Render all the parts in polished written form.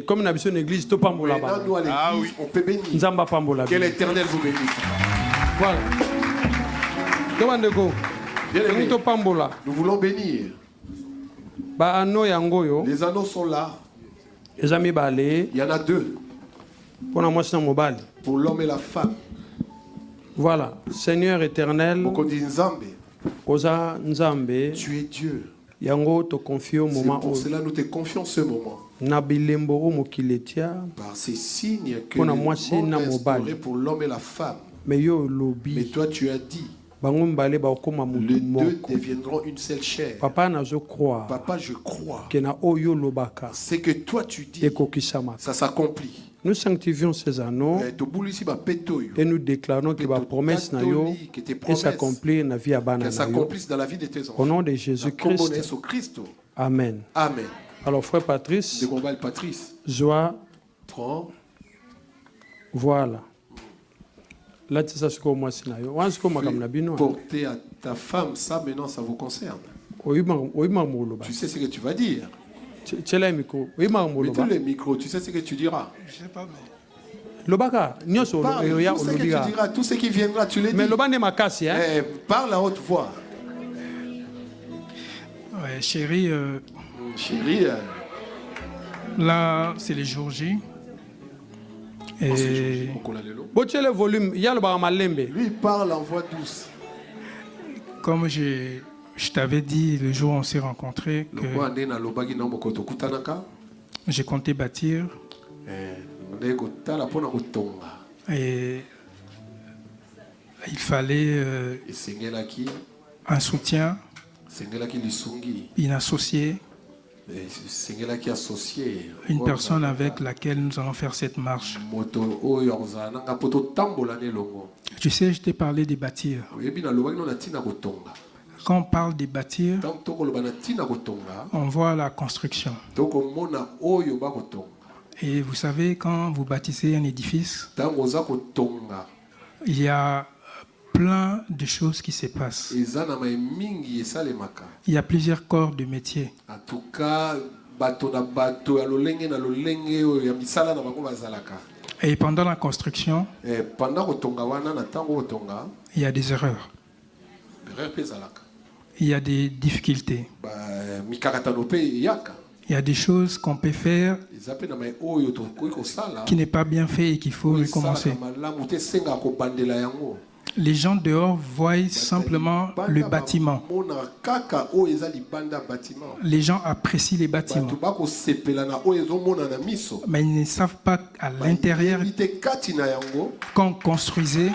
Comme on a besoin d'église, tout pambola. Nous, à l'église, on peut bénir. Nzamba pambola. Que l'Éternel vous bénisse. Voilà. Bien-aimés, nous voulons bénir. Les anneaux sont là. Il y en a deux. Pour l'homme et la femme. Voilà. Seigneur éternel. Tu es Dieu. C'est pour cela que nous te confions ce moment. Par ces signes que le monde a instaurés pour l'homme et la femme. Mais toi tu as dit, les deux deviendront une seule chair. Papa, je crois. C'est que toi tu dis, ça s'accomplit. Nous sanctifions ces anneaux et nous déclarons que la promesse s'accomplit dans la vie de tes enfants. Au nom de Jésus-Christ. Amen. Amen. Alors, frère Patrice, joie. Prends. Voilà. Là, tu sais ce que moi, c'est porter à ta femme, ça maintenant, ça vous concerne. Tu sais ce que tu vas dire. Mets tout le micro, tu sais ce que tu diras. Je sais pas, mais... tout ce que tu diras, tout ce qui viendra, tu le dis. Mais parle à haute voix. Ouais, chérie, là, c'est les jours J. Et... le volume, lui, il parle en voix douce. Comme je t'avais dit le jour où on s'est rencontrés que j'ai compté bâtir. Et il fallait un soutien, une associée, une personne avec laquelle nous allons faire cette marche. Tu sais, je t'ai parlé des bâtir. Quand on parle des bâtir, on voit la construction. Et vous savez, quand vous bâtissez un édifice, il y a plein de choses qui se passent. Il y a plusieurs corps de métier. Et pendant la construction, il y a des erreurs. Il y a des difficultés. Il y a des choses qu'on peut faire qui n'est pas bien fait et qu'il faut recommencer. Les gens dehors voient simplement le bâtiment. Les gens apprécient les bâtiments. Mais ils ne savent pas à l'intérieur qu'on construisait.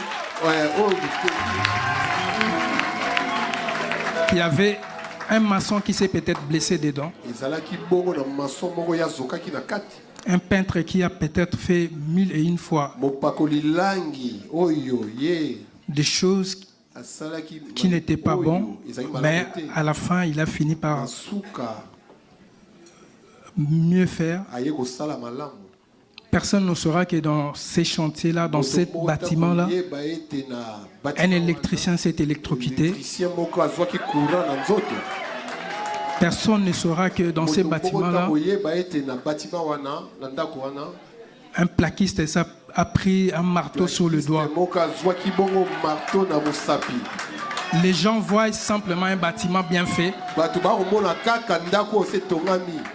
Il y avait un maçon qui s'est peut-être blessé dedans. Un peintre qui a peut-être fait 1001 fois des choses qui n'étaient pas bonnes, mais à la fin, il a fini par mieux faire. Personne ne saura que dans ces chantiers-là, dans ce bâtiment-là, un électricien s'est électrocuté. Personne ne saura que dans ces bâtiments-là, un plaquiste a pris un marteau sur le doigt. Les gens voient simplement un bâtiment bien fait.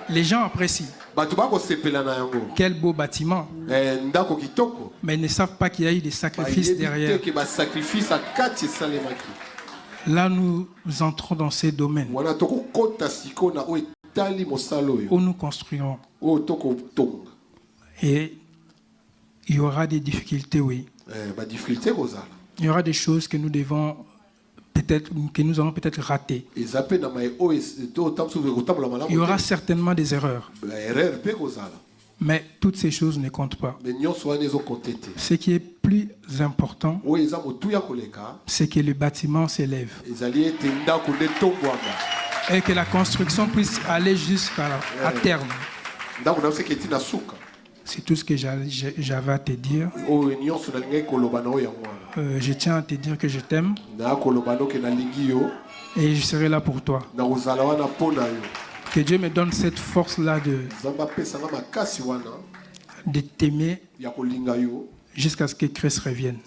Les gens apprécient. Quel beau bâtiment. Mais ils ne savent pas qu'il y a eu des sacrifices derrière. Là, nous entrons dans ces domaines où nous construirons. Et il y aura des difficultés, oui. Il y aura des choses que nous devons peut-être, que nous allons peut-être rater. Il y aura certainement des erreurs. Mais toutes ces choses ne comptent pas. Ce qui est plus important, c'est que le bâtiment s'élève. Et que la construction puisse aller jusqu'à terme. C'est tout ce que j'avais à te dire. Je tiens à te dire que je t'aime. Et je serai là pour toi. Que Dieu me donne cette force-là de t'aimer jusqu'à ce que Christ revienne.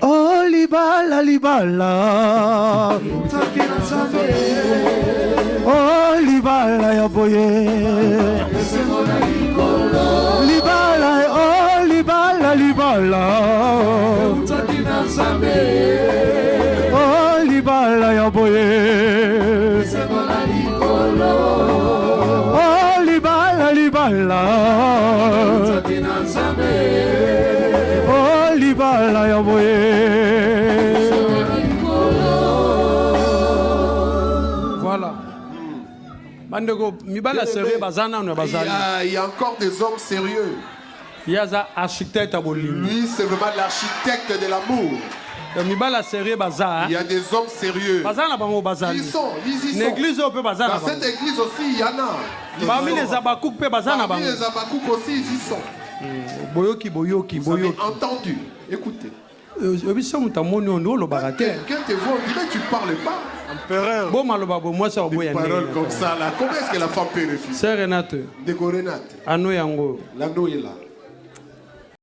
Oh libala libala, oh libala ya boye, libala oh libala libala, oh libala ya boye, oh libala libala, oh libala ya boye. Il y a encore des hommes sérieux. Lui, c'est vraiment l'architecte de l'amour. Il y a des hommes sérieux. Ils sont. Dans cette église aussi, il y en a. Parmi les Abakouk aussi, ils y sont. Vous avez entendu. Écoutez. Quelqu'un te voit, on dirait que tu ne parles pas. Des paroles comme ça, là. Comment est-ce que la femme peut refuser? Sœur Renate. Renate. L'anneau est là.